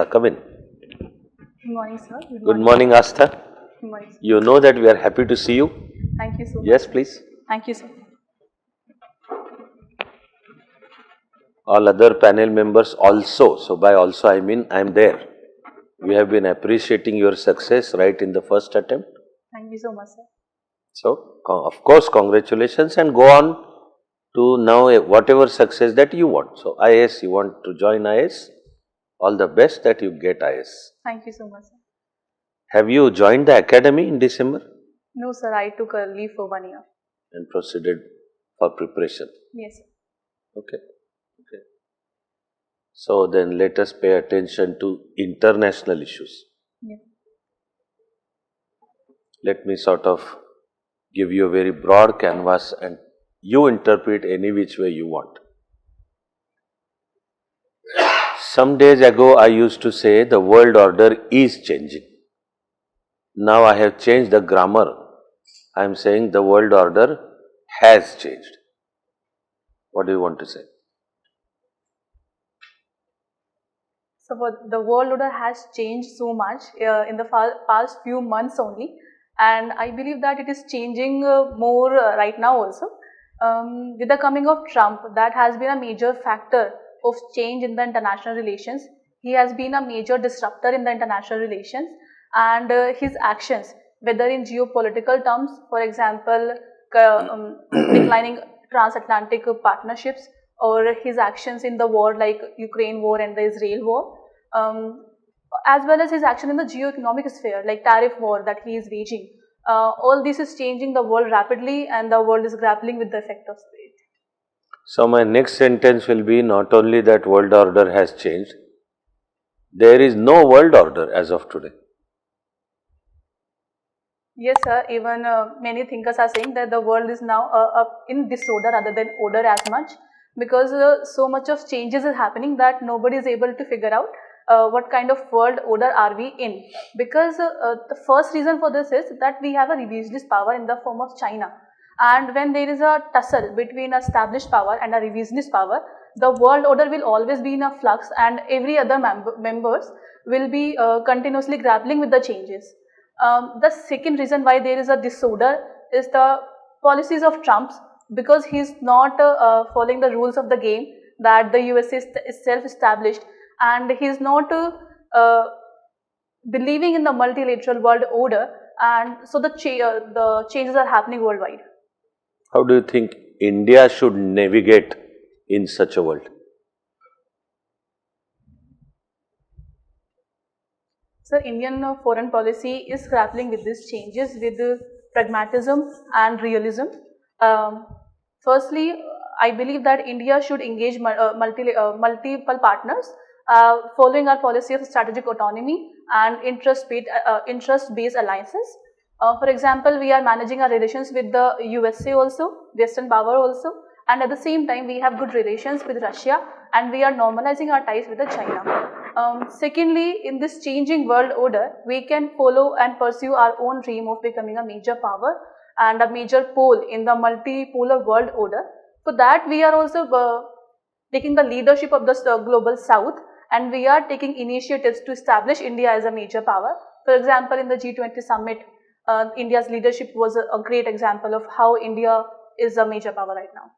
come in. Good morning, sir. Good morning, Astha. Good morning, sir. You know that we are happy to see you. Thank you so much. Yes, please. Thank you, sir. All other panel members also. So by also I mean I am there. We have been appreciating your success right in the first attempt. Thank you so much, sir. So of course, congratulations, and go on to now whatever success that you want. So IAS, you want to join IAS? All the best that you get IAS. Thank you so much, sir. Have you joined the academy in December? No, sir. I took a leave for 1 year. And proceeded for preparation. Yes, sir. Okay. Okay. So then let us pay attention to international issues. Yeah. Let me sort of give you a very broad canvas and you interpret any which way you want. Some days ago I used to say the world order is changing. Now I have changed the grammar. I am saying the world order has changed. What do you want to say? So the world order has changed so much in the past few months only, and I believe that it is changing more right now also. With the coming of Trump, that has been a major factor of change in the international relations. He has been a major disruptor in the international relations, and his actions, whether in geopolitical terms, for example, declining transatlantic partnerships, or his actions in the war like Ukraine war and the Israel war, as well as his action in the geo-economic sphere like tariff war that he is waging. All this is changing the world rapidly, and the world is grappling with the effect of it. So my next sentence will be not only that world order has changed, there is no world order as of today. Yes, sir. Even many thinkers are saying that the world is now in disorder rather than order as much, because so much of changes is happening that nobody is able to figure out what kind of world order are we in. Because the first reason for this is that we have a revisionist power in the form of China. And when there is a tussle between an established power and a revisionist power, the world order will always be in a flux, and every other members will be continuously grappling with the changes. The second reason why there is a disorder is the policies of Trump's, because he is not following the rules of the game that the USA is self-established, and he is not believing in the multilateral world order, and so the changes are happening worldwide. How do you think India should navigate in such a world? So Indian foreign policy is grappling with these changes with pragmatism and realism. Firstly, I believe that India should engage multiple partners, following our policy of strategic autonomy and interest-based alliances. For example, we are managing our relations with the USA also, Western power also, and at the same time we have good relations with Russia, and we are normalizing our ties with the China. Secondly, in this changing world order, we can follow and pursue our own dream of becoming a major power and a major pole in the multipolar world order. For that, we are also taking the leadership of the global south, and we are taking initiatives to establish India as a major power. For example, in the G20 summit, India's leadership was a great example of how India is a major power right now.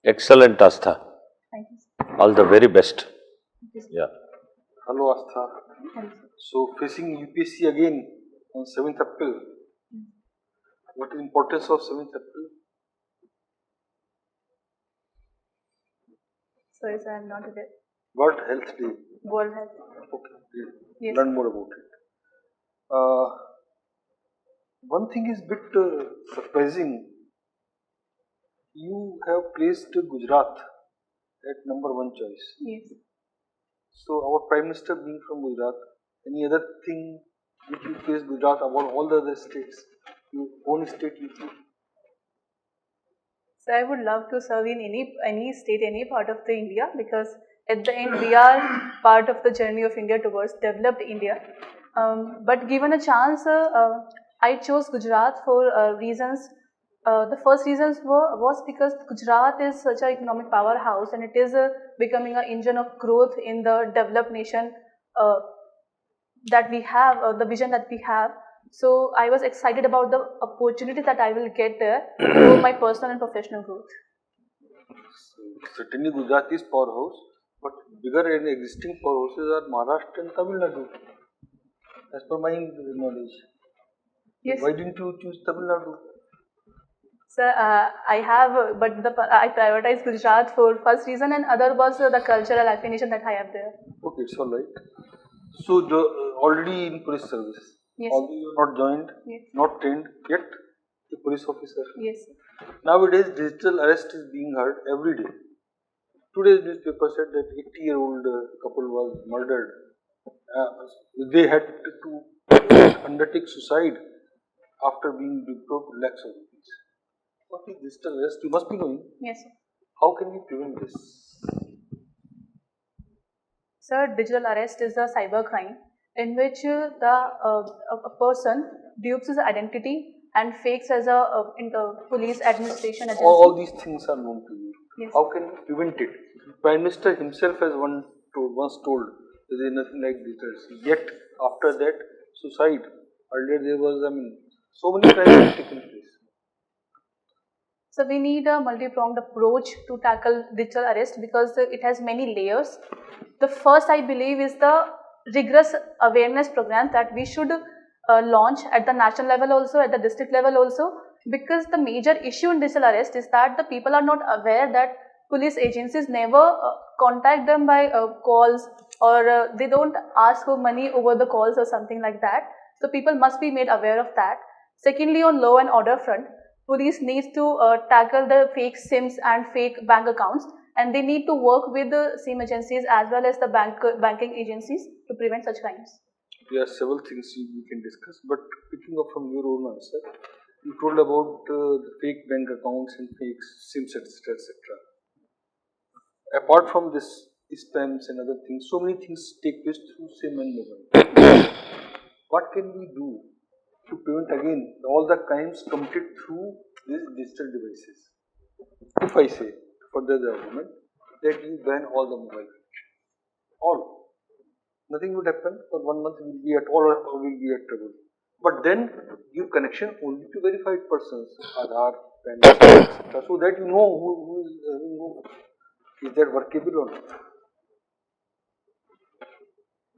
Excellent, Astha. Thank you. All the very best. Yeah. Hello, Astha. So, facing UPSC again on 7th April. What is the importance of 7th April? Sorry, sir, I am not aware. World Health Day. World Health. Okay, great. Yes. Learn more about it. One thing is a bit surprising. You have placed Gujarat at number 1 choice. Yes. So, our Prime Minister being from Gujarat, any other thing which you place Gujarat above all the other states? Your own state you choose? So I would love to serve in any state, any part of the India, because at the end we are part of the journey of India towards developed India. But given a chance, I chose Gujarat for reasons. The first reasons was because Gujarat is such an economic powerhouse, and it is becoming an engine of growth in the developed nation that we have, the vision that we have. So I was excited about the opportunity that I will get there for my personal and professional growth. Certainly, Gujarat is powerhouse, but bigger and existing powerhouses are Maharashtra and Tamil Nadu. As per my knowledge. Yes. Why didn't you choose Tamil Nadu? Sir, I have, I prioritize Gujarat for first reason, and other was the cultural affiliation that I have there. Okay, it's all right. So, already in police service. Yes. Although you are not joined, Yes. not trained, yet a police officer. Yes. Nowadays, digital arrest is being heard every day. Today's newspaper said that 80-year-old couple was murdered. They had to undertake suicide after being deprived lakhs of rupees. What is digital arrest? You must be knowing. Yes, sir. How can we prevent this? Sir, digital arrest is a cyber crime in which a person dupes his identity and fakes as a police administration agency. All these things are known to you. Yes. How can we prevent it? Prime Minister himself has once told there is nothing like digital arrest. Yet after that, suicide. Earlier there was, so many crimes have taken place. So we need a multi-pronged approach to tackle digital arrest because it has many layers. The first, I believe, is the rigorous awareness program that we should launch at the national level also, at the district level also, because the major issue in digital arrest is that the people are not aware that police agencies never contact them by calls, or they don't ask for money over the calls or something like that. So people must be made aware of that. Secondly, on law and order front, police needs to tackle the fake SIMs and fake bank accounts, and they need to work with the SIM agencies as well as the banking agencies to prevent such crimes. There are several things we can discuss, but picking up from your own answer, you told about the fake bank accounts and fake SIMs, etc., etc. Apart from this spams and other things, so many things take place through SIM and mobile. What can we do to prevent again all the crimes committed through these digital devices? If I say, for the argument, that you ban all the mobile phones, all, nothing would happen. For 1 month, we will be at all or we will be at trouble. But then give connection only to verified persons, Aadhaar, PAN, etc., so that you know who is having who. Is that workable or not?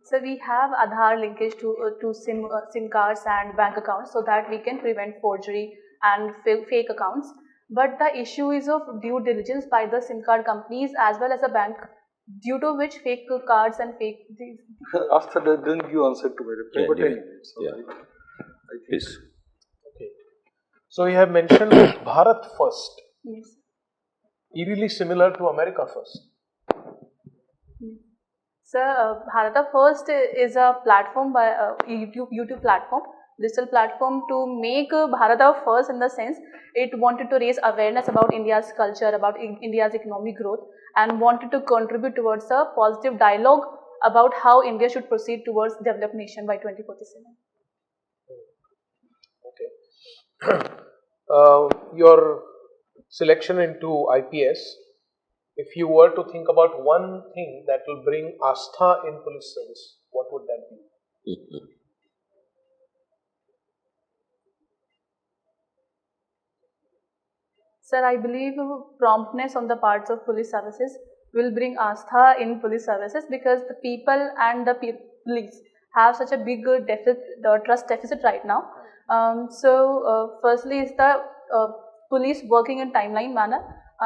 So we have Aadhaar linkage to SIM cards and bank accounts so that we can prevent forgery and fake accounts. But the issue is of due diligence by the SIM card companies as well as the bank, due to which fake cards and fake. Astha, didn't you answer to my reply? But anyway, so yeah. I think. Yes. Okay. So you have mentioned Bharat First. Yes. Eerily similar to America First. Sir, Bharata First is a platform by YouTube platform, digital platform to make Bharata First in the sense it wanted to raise awareness about India's culture, about India's economic growth, and wanted to contribute towards a positive dialogue about how India should proceed towards developed nation by 2047. Okay. Your selection into IPS, if you were to think about one thing that will bring Astha in police service, what would that be? Sir, I believe promptness on the parts of police services will bring Astha in police services because the people and the police have such a big trust deficit right now. Firstly is the police working in timeline manner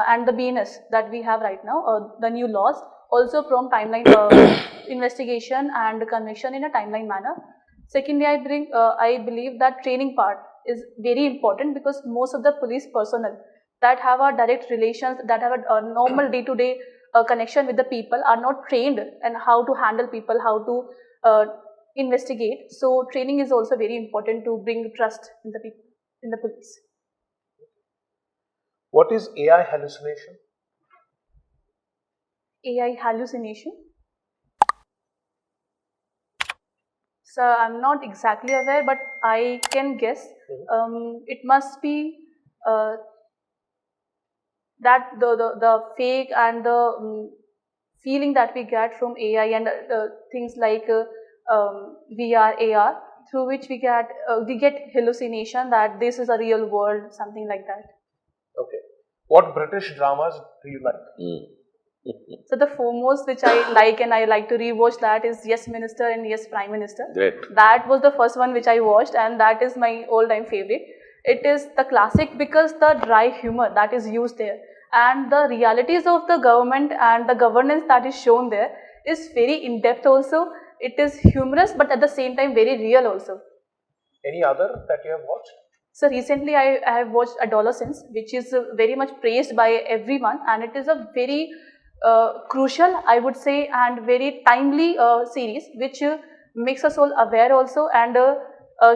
and the BNS that we have right now, the new laws also prompt timeline investigation and conviction in a timeline manner. Secondly, I believe that training part is very important because most of the police personnel that have a direct relations, that have a normal day-to-day connection with the people are not trained in how to handle people, how to investigate. So training is also very important to bring trust in the people, in the police. What is AI hallucination? AI hallucination? So I'm not exactly aware, but I can guess. It must be that the fake and the feeling that we get from AI and things like VR, AR, through which we get hallucination that this is a real world, something like that. Okay. What British dramas do you like? So the foremost which I like and I like to rewatch that is Yes Minister and Yes Prime Minister. Great. That was the first one which I watched and that is my all-time favorite. It is the classic because the dry humor that is used there and the realities of the government and the governance that is shown there is very in-depth also. It is humorous but at the same time very real also. Any other that you have watched? So recently I have watched Adolescence, which is very much praised by everyone and it is a very crucial, I would say, and very timely series which makes us all aware also and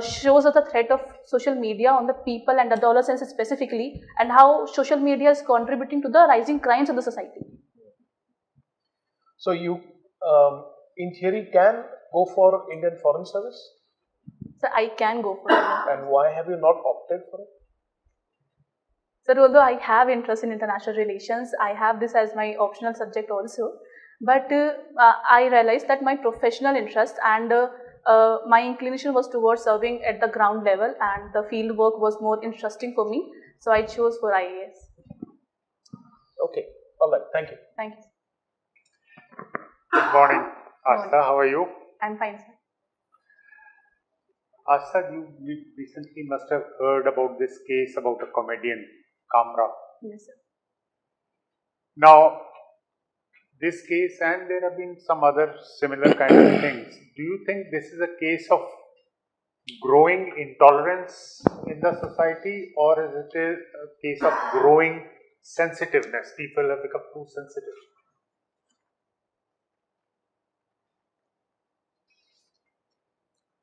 shows us the threat of social media on the people and adolescents specifically and how social media is contributing to the rising crimes of the society. So you, in theory, can go for Indian Foreign Service? So I can go for it. And why have you not opted for it? So although I have interest in international relations, I have this as my optional subject also. But I realized that my professional interest and my inclination was towards serving at the ground level and the field work was more interesting for me. So I chose for IAS. Okay. All right. Thank you. Thank you. Good morning, Astha. How are you? I'm fine, sir. Astha, you recently must have heard about this case about a comedian, Kamra. Yes, sir. Now, this case and there have been some other similar kind of things. Do you think this is a case of growing intolerance in the society or is it a case of growing sensitiveness? People have become too sensitive.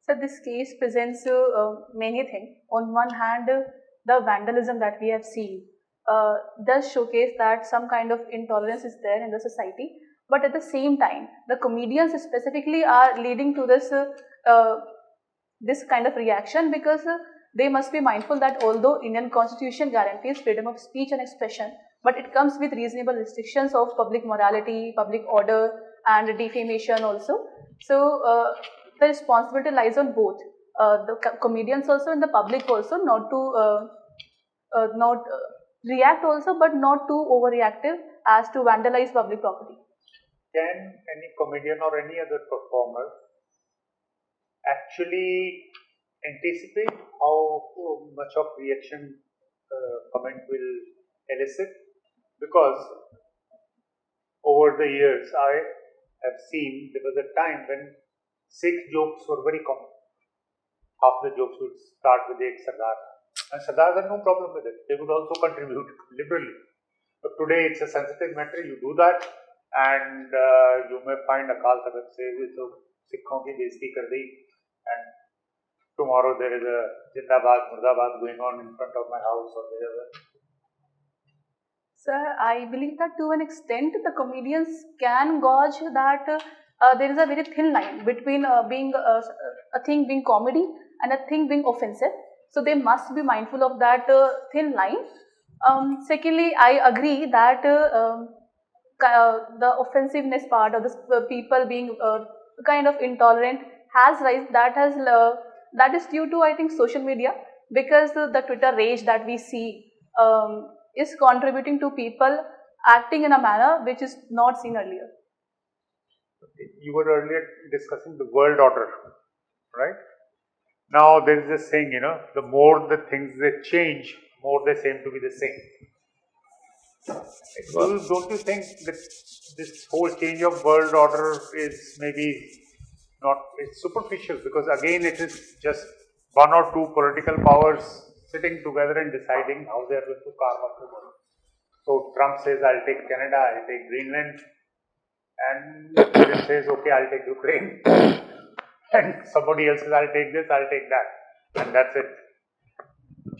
So this case presents many things. On one hand, the vandalism that we have seen does showcase that some kind of intolerance is there in the society. But at the same time, the comedians specifically are leading to this kind of reaction because they must be mindful that although Indian Constitution guarantees freedom of speech and expression, but it comes with reasonable restrictions of public morality, public order, and defamation also. So the responsibility lies on both the comedians also and the public also not to react also, but not too overreactive as to vandalize public property. Can any comedian or any other performer actually anticipate how much of reaction comment will elicit? Because over the years I have seen there was a time when Sikh jokes were very common. Half the jokes would start with Ek Sardar. And Sardars had no problem with it. They would also contribute liberally. But today it's a sensitive matter. You do that and you may find Akal Takhਤ says, so Sikhon ki besti kar di and tomorrow there is a Jindabad, Murdabad going on in front of my house or wherever. Sir, I believe that to an extent the comedians can gauge that there is a very thin line between being a thing being comedy and a thing being offensive. So they must be mindful of that thin line. Secondly, I agree that the offensiveness part of the people being kind of intolerant has rise. That is due to, I think, social media, because the Twitter rage that we see is contributing to people acting in a manner which is not seen earlier. You were earlier discussing the world order, right? Now there is this saying, the more the things they change, more they seem to be the same. Don't you think that this whole change of world order is maybe not, it's superficial, because again it is just one or two political powers sitting together and deciding how they are going to carve up the world. So Trump says, I'll take Canada, I'll take Greenland, and Putin says, okay, I'll take Ukraine, and somebody else says, I'll take this, I'll take that, and that's it.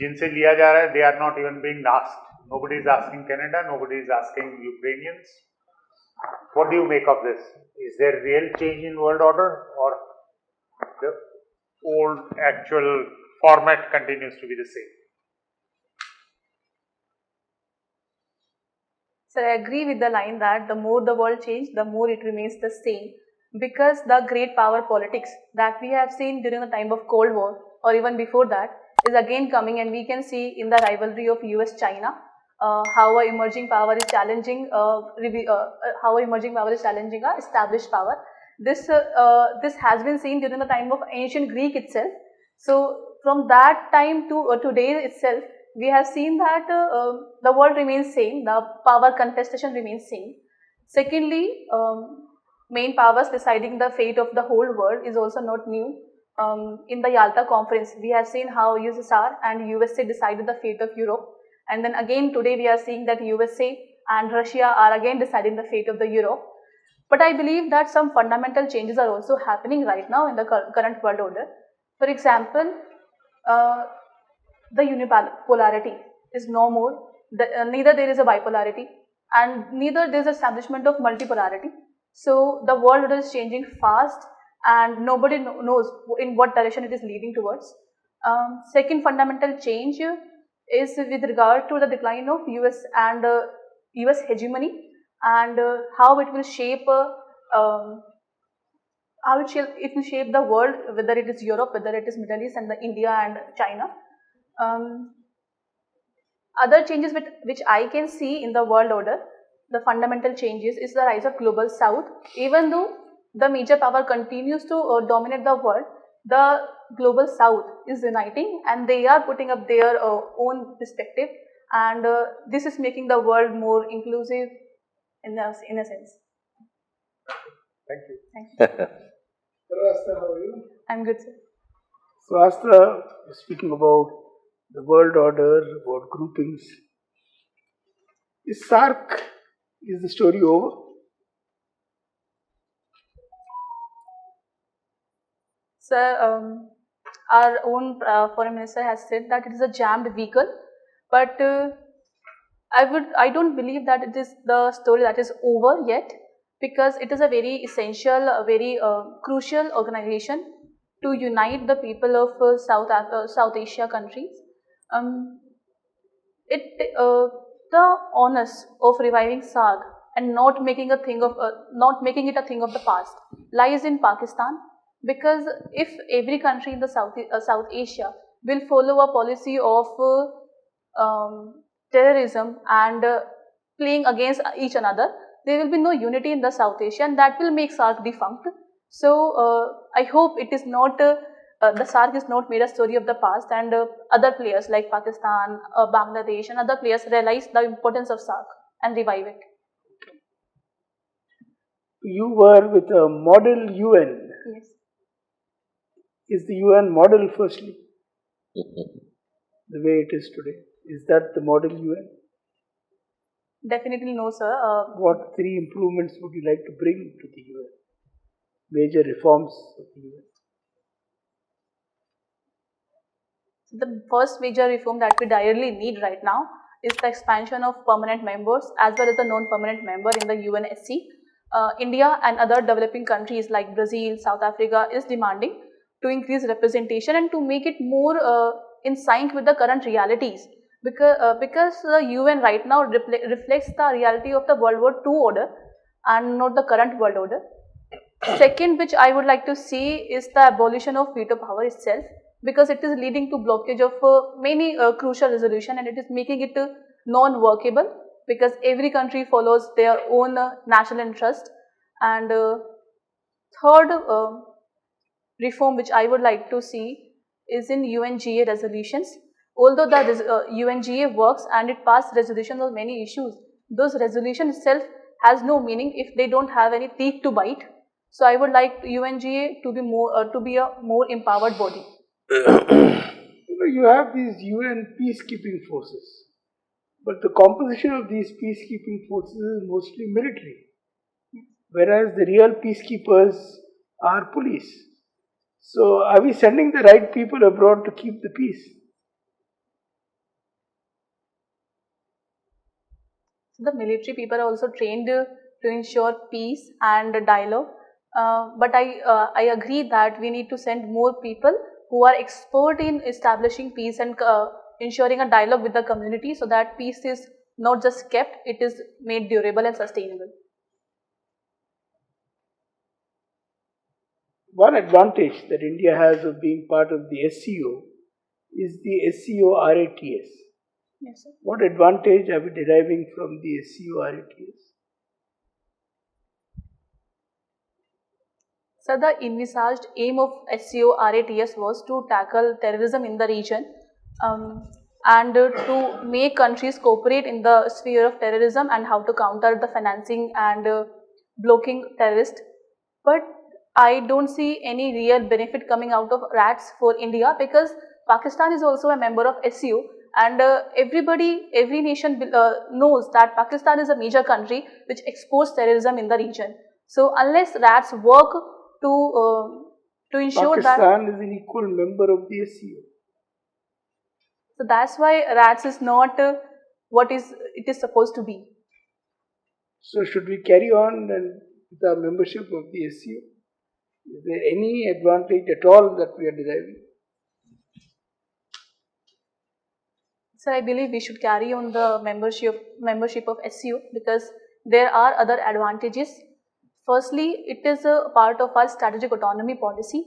Jinse liya ja raha hai, they are not even being asked. Nobody is asking Canada, nobody is asking Ukrainians. What do you make of this? Is there real change in world order, or the old actual format continues to be the same? So I agree with the line that the more the world changes, the more it remains the same. because the great power politics that we have seen during the time of Cold War or even before that is again coming, and we can see in the rivalry of US-China how a emerging power is challenging a established power. This has been seen during the time of ancient Greek itself. So from that time to today itself, we have seen that the world remains same, the power contestation remains same. Secondly, main powers deciding the fate of the whole world is also not new. In the Yalta conference, we have seen how USSR and USA decided the fate of Europe, and then again today we are seeing that USA and Russia are again deciding the fate of the Europe. But I believe that some fundamental changes are also happening right now in the current world order. For example, the unipolarity is no more, neither there is a bipolarity and neither there is establishment of multipolarity. So the world order is changing fast and nobody knows in what direction it is leading towards. Second fundamental change is with regard to the decline of US and US hegemony and how it will shape it will shape the world, whether it is Europe, whether it is Middle East and the India and China. Other changes which I can see in the world order, the fundamental changes is the rise of global south. Even though the major power continues to dominate the world, the global south is uniting and they are putting up their own perspective, and this is making the world more inclusive in a sense. Thank you. Thank you. Hello, Astha, how are you? I'm good, sir. So Astha, speaking about the world order, about groupings, is the story over? Sir, our own foreign minister has said that it is a jammed vehicle, but I don't believe that it is the story that is over yet, because it is a very essential, a very crucial organization to unite the people of South Asia countries. The onus of reviving SARC and not making it a thing of the past lies in Pakistan, because if every country in the South Asia will follow a policy of terrorism and playing against each another, there will be no unity in the South Asia, and that will make SARC defunct. So I hope it is not the SARC is not made a story of the past, and other players like Pakistan, Bangladesh and other players realize the importance of SARC and revive it. You were with a model UN. Yes. Is the UN model, firstly? The way it is today. Is that the model UN? Definitely no, sir. What 3 improvements would you like to bring to the UN? Major reforms of the UN? The first major reform that we direly need right now is the expansion of permanent members as well as the non-permanent member in the UNSC. India and other developing countries like Brazil, South Africa is demanding to increase representation and to make it more in sync with the current realities, because the UN right now reflects the reality of the World War II order and not the current world order. Second, which I would like to see, is the abolition of veto power itself, because it is leading to blockage of many crucial resolution, and it is making it non-workable, because every country follows their own national interest. And third reform which I would like to see is in UNGA resolutions. Although the UNGA works and it passed resolutions on many issues, those resolutions itself has no meaning if they don't have any teeth to bite. So I would like UNGA to be a more empowered body. You have these UN peacekeeping forces, but the composition of these peacekeeping forces is mostly military, whereas the real peacekeepers are police. So are we sending the right people abroad to keep the peace? The military people are also trained to ensure peace and dialogue, but I agree that we need to send more people who are expert in establishing peace and ensuring a dialogue with the community, so that peace is not just kept, it is made durable and sustainable. one advantage that India has of being part of the SCO is the SCO RATS. Yes, sir. What advantage are we deriving from the SCO RATS? So the envisaged aim of SCO RATS was to tackle terrorism in the region and to make countries cooperate in the sphere of terrorism and how to counter the financing and blocking terrorists. But I don't see any real benefit coming out of RATS for India, because Pakistan is also a member of SCO, and every nation knows that Pakistan is a major country which exports terrorism in the region. So unless RATS work to ensure that, Pakistan is an equal member of the SCO. so that's why RATS is not what it is supposed to be. So should we carry on with our membership of the SCO? Is there any advantage at all that we are deriving? So I believe we should carry on the membership of SCO, because there are other advantages. Firstly, it is a part of our strategic autonomy policy.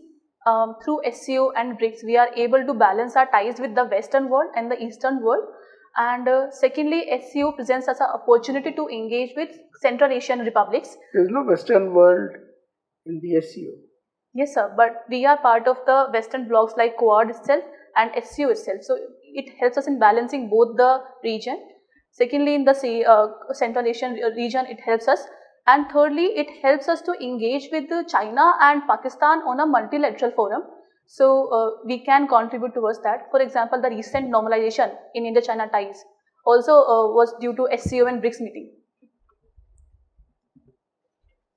Through SCO and BRICS, we are able to balance our ties with the Western world and the Eastern world. And secondly, SCO presents us an opportunity to engage with Central Asian republics. There is no Western world in the SCO. Yes, sir, but we are part of the Western blocs like Quad itself and SCO itself. So it helps us in balancing both the region. Secondly, in the Central Asian region, it helps us. And thirdly, it helps us to engage with China and Pakistan on a multilateral forum. So we can contribute towards that. For example, the recent normalization in India-China ties also was due to SCO and BRICS meeting.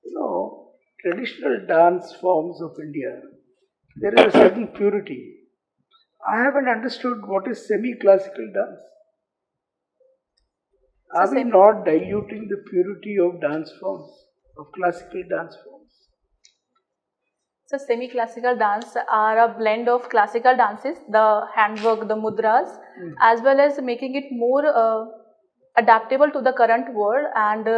You know, traditional dance forms of India, there is a certain purity. I haven't understood what is semi-classical dance. Are we not diluting the purity of dance forms, of classical dance forms? So semi-classical dance are a blend of classical dances, the handwork, the mudras, as well as making it more adaptable to the current world and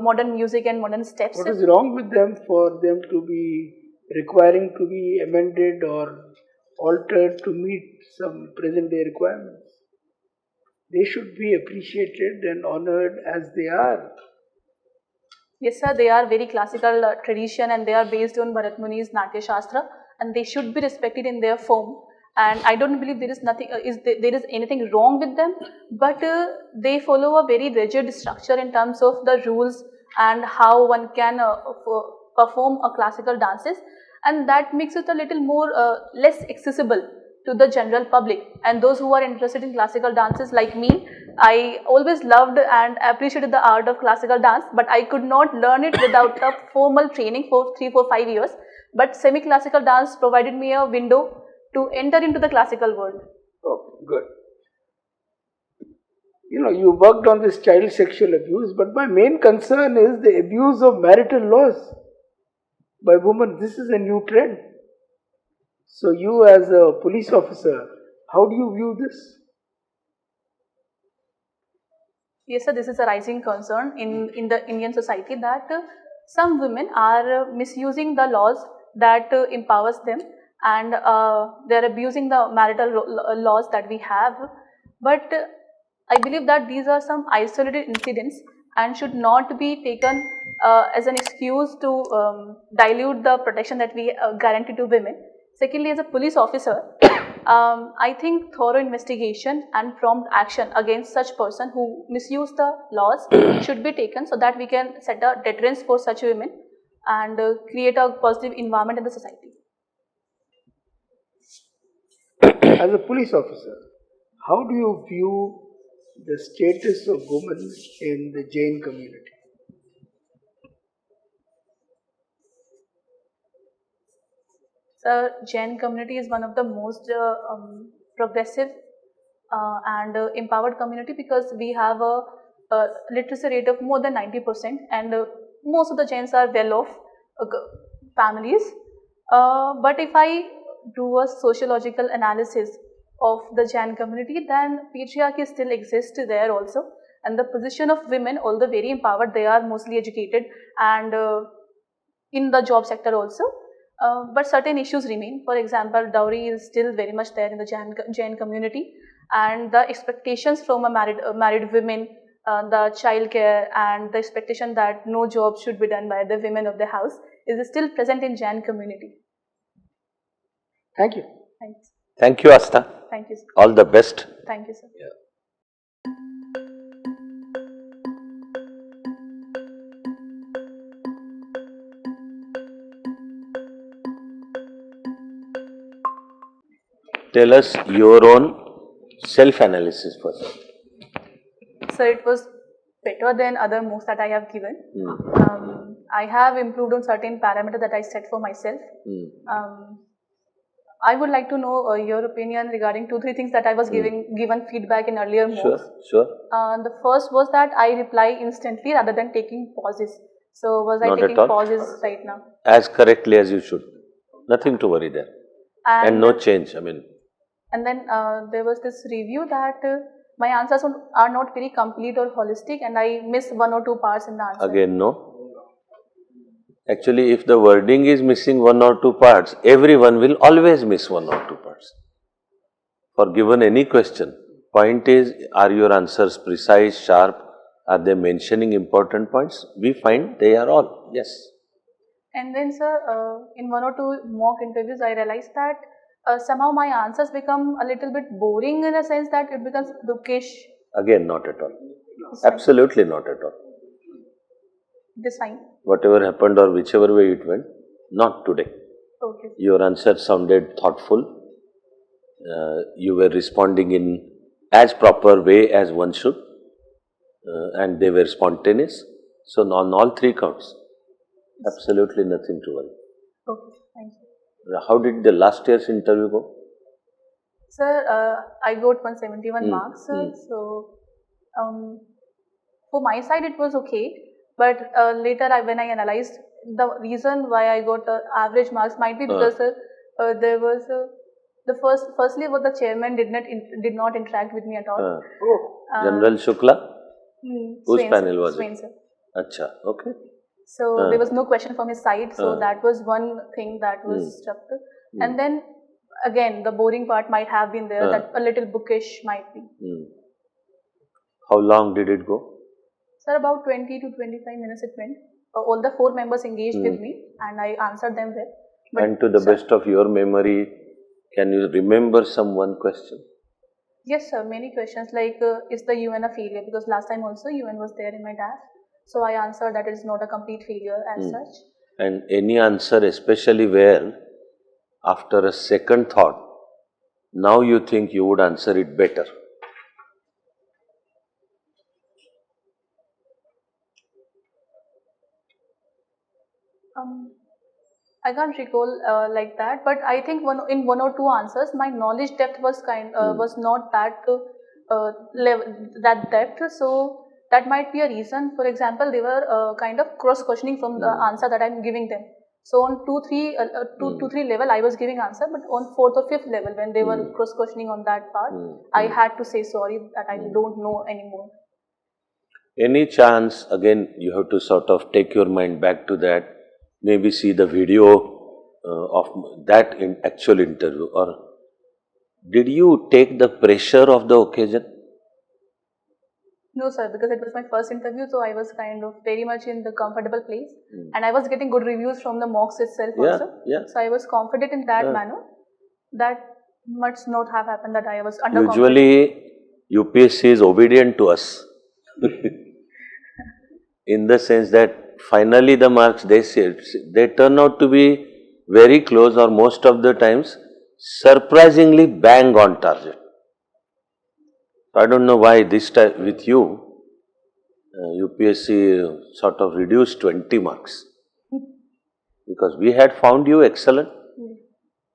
modern music and modern steps. What is wrong with them for them to be requiring to be amended or altered to meet some present day requirements? They should be appreciated and honored as they are. Yes, sir, they are very classical tradition, and they are based on Bharat Muni's Natya Shastra, and they should be respected in their form. And I don't believe there is nothing there is anything wrong with them, but they follow a very rigid structure in terms of the rules and how one can perform a classical dances, and that makes it a little more less accessible to the general public. And those who are interested in classical dances like me, I always loved and appreciated the art of classical dance, but I could not learn it without a formal training for 3, 4, 5 years. But semi-classical dance provided me a window to enter into the classical world. Oh, good. You know, you worked on this child sexual abuse, but my main concern is the abuse of marital laws by women. This is a new trend. So you as a police officer, how do you view this? Yes, sir, this is a rising concern in the Indian society, that some women are misusing the laws that empowers them, and they are abusing the marital laws that we have. But I believe that these are some isolated incidents and should not be taken as an excuse to dilute the protection that we guarantee to women. Secondly, as a police officer, I think thorough investigation and prompt action against such person who misuse the laws should be taken, so that we can set a deterrence for such women and create a positive environment in the society. As a police officer, how do you view the status of women in the Jain community? The Jain community is one of the most progressive and empowered community, because we have a literacy rate of more than 90%, and most of the Jains are well-off families. But if I do a sociological analysis of the Jain community, then patriarchy still exists there also, and the position of women, although very empowered, they are mostly educated and in the job sector also. But certain issues remain. For example, dowry is still very much there in the Jain community, and the expectations from a married women, the childcare, and the expectation that no job should be done by the women of the house is still present in Jain community. Thank you. Thanks. Thank you, Astha. Thank you, sir. All the best. Thank you, sir. Tell us your own self-analysis first. So it was better than other moves that I have given. I have improved on certain parameters that I set for myself. I would like to know your opinion regarding 2-3 things that I was given feedback in earlier moves. Sure. The first was that I reply instantly rather than taking pauses. So was I Not taking at all. pauses right now? As correctly as you should. Nothing to worry there. And no change, And then there was this review that my answers are not very complete or holistic, and I miss 1 or 2 parts in the answer. Again, no. Actually, if the wording is missing 1 or 2 parts, everyone will always miss 1 or 2 parts. For given any question, point is, are your answers precise, sharp? Are they mentioning important points? We find they are all, yes. And then, sir, in 1 or 2 mock interviews, I realized that somehow my answers become a little bit boring in a sense that it becomes bookish. Again, not at all. Absolutely not at all. It is fine. Whatever happened or whichever way it went, not today. Okay. Your answer sounded thoughtful. You were responding in as proper way as one should, and they were spontaneous. So on all 3 counts, absolutely nothing to worry. Okay, thank you. How did the last year's interview go? Sir, I got 171 marks. So for my side, it was okay. But later, when I analyzed, the reason why I got average marks might be because there was firstly, what the chairman did not interact with me at all. General Shukla? Whose panel was Swain, it? sir. Acha, okay. So there was no question from his side. So that was one thing that was struck. And then again, the boring part might have been there. That a little bookish might be. How long did it go? Sir, about 20 to 25 minutes it went. All the 4 members engaged with me, and I answered them well. But And to the best of your memory, can you remember some one question? Yes, sir. Many questions like, is the UN a failure? Because last time also UN was there in my DAF. So I answered that it is not a complete failure as such. And any answer, especially where after a second thought, now you think you would answer it better. I can't recall like that, but I think in 1 or 2 answers, my knowledge depth was was not that that depth. So that might be a reason. For example, they were kind of cross questioning from the answer that I'm giving them. So on 2-3 level, I was giving answer, but on 4th or 5th level, when they were cross questioning on that part, I had to say sorry that I don't know anymore. Any chance, again, you have to sort of take your mind back to that, maybe see the video of that actual interview, or did you take the pressure of the occasion? No, sir, because it was my first interview, so I was kind of very much in the comfortable place, and I was getting good reviews from the mocks itself also. So I was confident in that manner. That must not have happened that I was underconfident. Usually, UPSC is obedient to us. In the sense that finally the marks they turn out to be very close, or most of the times surprisingly bang on target. I don't know why this time with you, UPSC sort of reduced 20 marks, because we had found you excellent.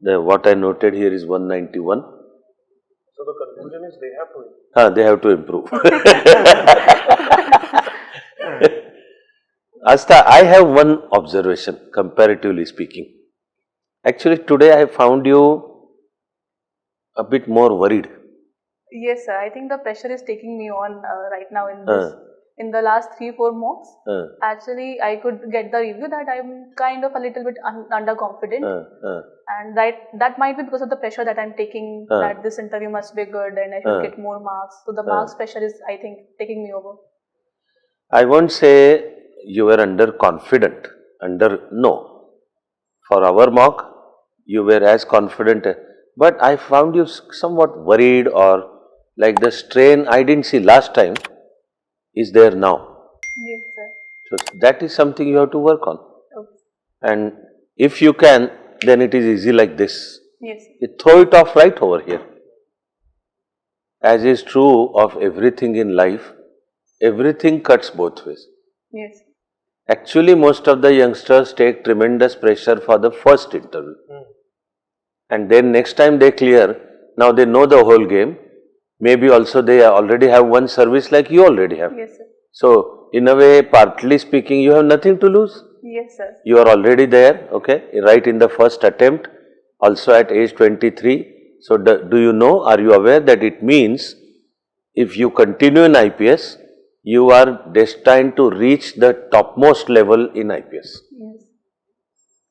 What I noted here is 191. So the conclusion is they have to improve. They have to improve. Astha, I have one observation, comparatively speaking. Actually, today I found you a bit more worried. Yes, sir. I think the pressure is taking me on right now in this. in the last 3-4 mocks, actually I could get the review that I'm kind of a little bit underconfident, and that might be because of the pressure that I'm taking, that this interview must be good and I should get more marks. So the marks pressure is, I think, taking me over. I won't say you were underconfident. No. For our mock, you were as confident, but I found you somewhat worried, or like the strain I didn't see last time is there now. Yes, sir. So that is something you have to work on. Okay. And if you can, then it is easy like this. Yes. You throw it off right over here. As is true of everything in life, everything cuts both ways. Yes. Actually, most of the youngsters take tremendous pressure for the first interview. And then next time they clear, now they know the whole game. Maybe also they already have one service like you already have. Yes, sir. So, in a way, partly speaking, you have nothing to lose. Yes, sir. You are already there, okay, right in the first attempt, also at age 23. So, do you know, are you aware that it means if you continue in IPS, you are destined to reach the topmost level in IPS. Yes.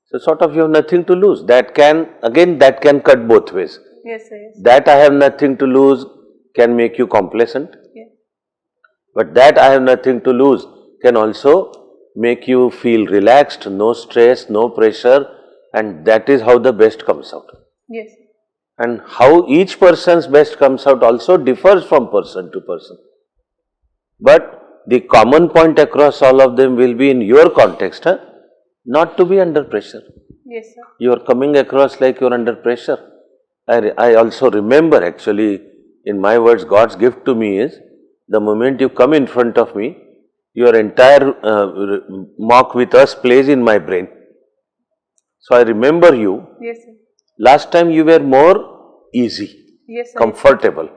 So, sort of you have nothing to lose. That can cut both ways. Yes, sir. Yes. That I have nothing to lose can make you complacent. Yes. But that I have nothing to lose can also make you feel relaxed, no stress, no pressure, and that is how the best comes out. Yes. And how each person's best comes out also differs from person to person. But the common point across all of them will be in your context, not to be under pressure. Yes, sir. You are coming across like you are under pressure. I also remember, actually, in my words, God's gift to me is, the moment you come in front of me, your entire mock with us plays in my brain. So I remember you. Yes, sir. Last time you were more easy, Yes, sir. comfortable.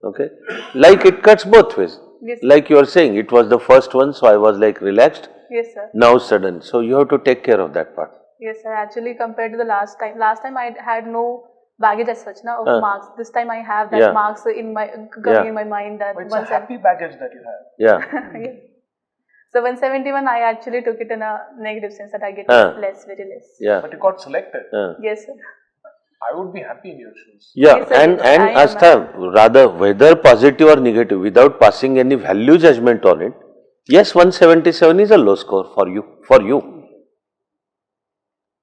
Okay? Like it cuts both ways. Yes. Like you are saying, it was the first one, so I was like relaxed. Yes, sir. Now sudden. So you have to take care of that part. Yes, sir. Actually, compared to the last time I had no baggage as such of marks. This time I have that marks in my coming in my mind. That It's a happy baggage that you have. Yeah. Yes. So 171, I actually took it in a negative sense that I get less, very less. Yeah. But you got selected. Yes, sir. I would be happy in your shoes. Yeah, Yes, sir. and I am Astha, rather whether positive or negative, without passing any value judgment on it, yes, 177 is a low score for you.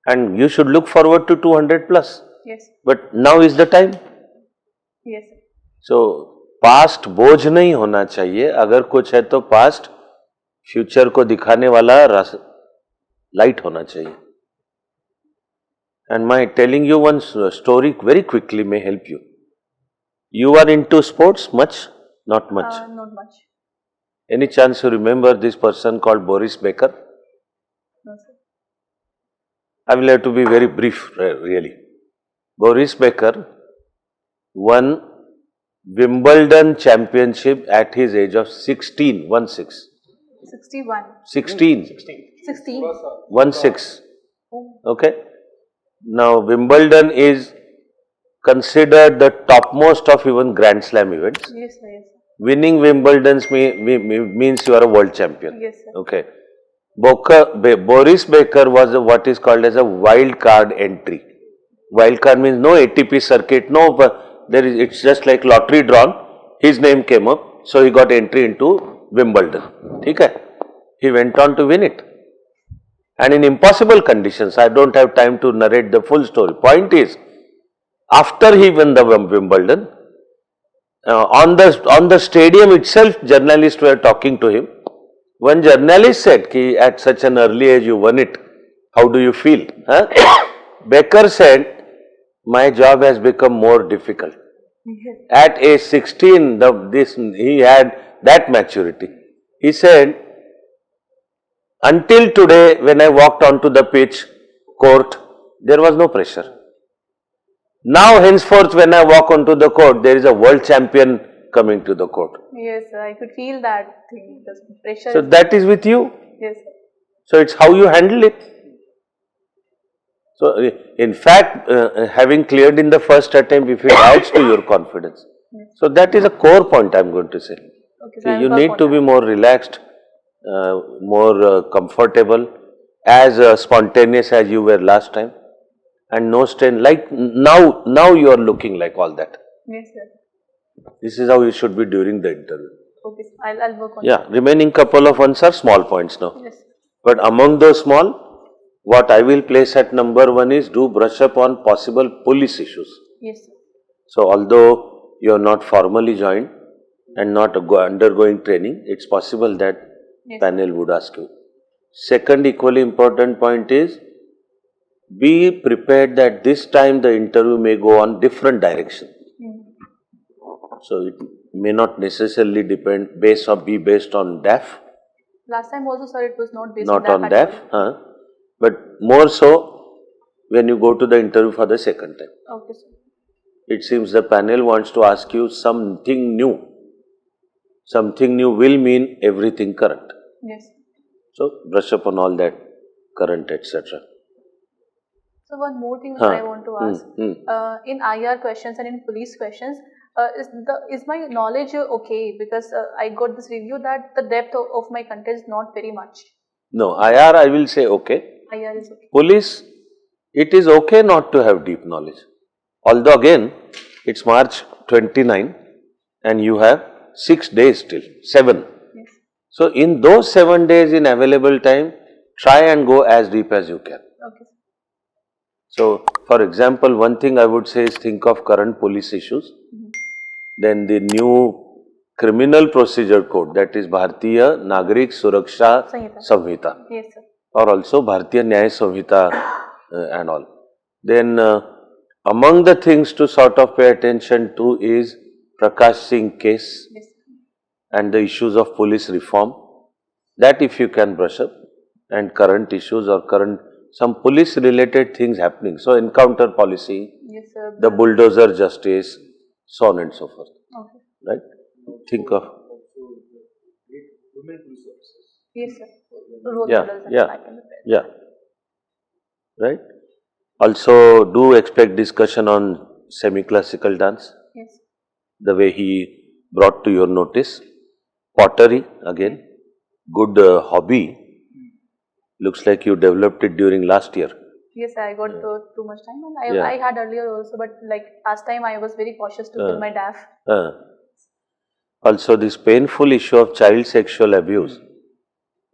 And you should look forward to 200 plus. Yes. But now is the time. Yes, sir. So, past बोझ नहीं होना चाहिए. अगर कुछ है तो past future को दिखाने वाला light होना चाहिए. And my telling you one story very quickly may help you. You are into sports much? Not much. Not much. Any chance you remember this person called Boris Becker? No, sir. I will have to be very brief, really. Boris Becker won Wimbledon championship at his age of 16, 16. 61. 16. 16. 16. Okay. Now, Wimbledon is considered the topmost of even Grand Slam events. Yes, sir. Yes, sir. Winning Wimbledon means you are a world champion. Yes, sir. Okay. Boris Becker was what is called as a wild card entry. Wild card means no ATP circuit, no, it's just like lottery drawn. His name came up, so he got entry into Wimbledon. Okay? He went on to win it. And in impossible conditions. I don't have time to narrate the full story. Point is, after he won the Wimbledon, on the stadium itself, journalists were talking to him. One journalist said, "Ki at such an early age you won it. How do you feel?" Becker said, "My job has become more difficult." At age 16, he had that maturity. He said, "Until today, when I walked onto the pitch, court, there was no pressure. Now, henceforth, when I walk onto the court, there is a world champion coming to the court." Yes, sir. I could feel that thing. The pressure. So, that is with you. Yes, sir. So, it's how you handle it. So, in fact, having cleared in the first attempt, if it adds to your confidence. So, that is a core point I am going to say. Okay, so I will You work need on to be that. more relaxed, more comfortable, as spontaneous as you were last time, and no strain. Like now you are looking like all that. Yes, sir. This is how you should be during the interview. Okay, so I'll work on Yeah, that. remaining couple of ones are small points now. Yes. But among those small, what I will place at number 1 is do brush up on possible police issues. Yes, sir. So although you are not formally joined and not undergoing training, it's possible that Yes. panel would ask you. Second equally important point is be prepared that this time the interview may go on different direction. So it may not necessarily be based on DAF, Last time also, sir, it was not based not on on that. DAF, but more so when you go to the interview for the second time. Okay, sir. It seems the panel wants to ask you something new. Something new will mean everything current. Yes. So brush up on all that current, etc. So one more thing I want to ask. In IR questions and in police questions, is my knowledge okay? Because I got this review that the depth of my content is not very much. No, IR I will say okay. IR is okay. Police, it is okay not to have deep knowledge. Although again, it's March 29 and you have 6 days till, 7. Yes. So in those 7 days in available time, try and go as deep as you can. Okay. So for example, one thing I would say is think of current police issues. Then the new criminal procedure code, that is Bharatiya Nagarik Suraksha Samhita, Yes, sir. or also Bharatiya Nyaya Samhita and all. Then among the things to sort of pay attention to is Prakash Singh case Yes. and the issues of police reform. That if you can brush up, and current issues or some police related things happening. So encounter policy, Yes, sir. the bulldozer justice, so on and so forth. Okay. Right? Think of Women police officers. Yes, sir. Role yeah, models and yeah, I can prepare. yeah. Right? Also, do expect discussion on semi-classical dance, Yes. the way he brought to your notice. Pottery, again, good hobby. Looks like you developed it during last year. Yes, I got too much time, and Yeah. I had earlier also, but like last time I was very cautious to fill my DAF. Also, this painful issue of child sexual abuse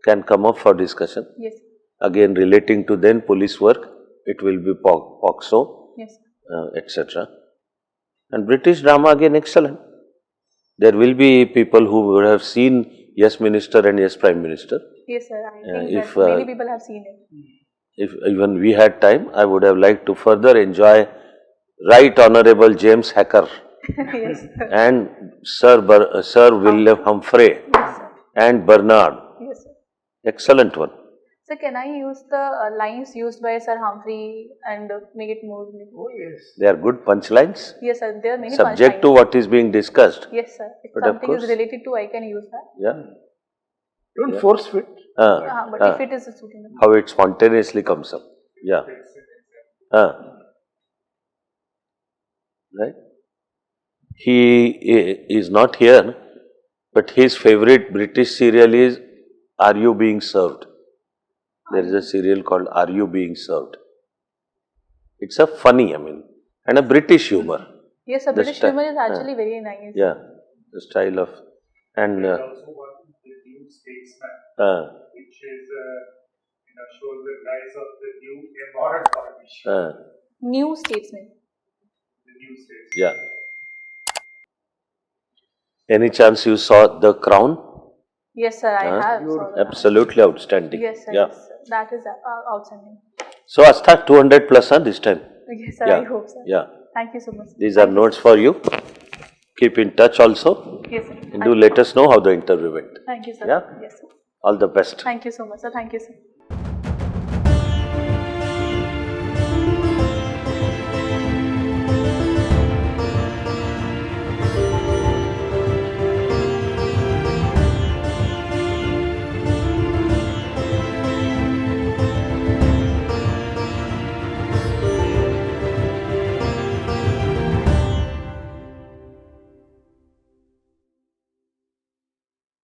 can come up for discussion. Yes. Again, relating to then police work, it will be POXO, Yes. etc. And British drama, again, excellent. There will be people who would have seen Yes Minister and Yes Prime Minister. Yes, sir. I think if, that many people have seen it. If even we had time, I would have liked to further enjoy Right Honorable James Hacker Yes. and Sir William Humphrey Yes, sir. and Bernard. Yes, sir. Excellent one. So can I use the lines used by Sir Humphrey and make it more? Oh, yes. They are good punchlines, Yes, sir. There are many subject to punchlines. what is being discussed. Yes, sir. If But of something is course- related to, I can use that. Yeah. Don't force fit. But if it is suitable. How it spontaneously comes up. Yeah. Right? He is not here, but his favorite British serial is Are You Being Served? There is a serial called Are You Being Served? It's a funny, and a British humor. Yes, sir. The British style- humor is actually very nice. Yeah, the style of, and There's also one the New Statesman, which is shows the rise of the new immoral politician. New Statesman. The New Statesman. yeah. Any chance you saw The Crown? Yes, sir. I have. saw that. Absolutely outstanding. Yes, sir. Yeah. Yes, sir. That is outstanding. So Astha 200 plus this time. Yes, sir. Yeah. I hope, sir. Yeah. Thank you so much. These are notes for you. Keep in touch also. Yes, sir. And do let us know how the interview went. Thank you, sir. Yeah. Yes, sir. All the best. Thank you so much, sir. Thank you, sir.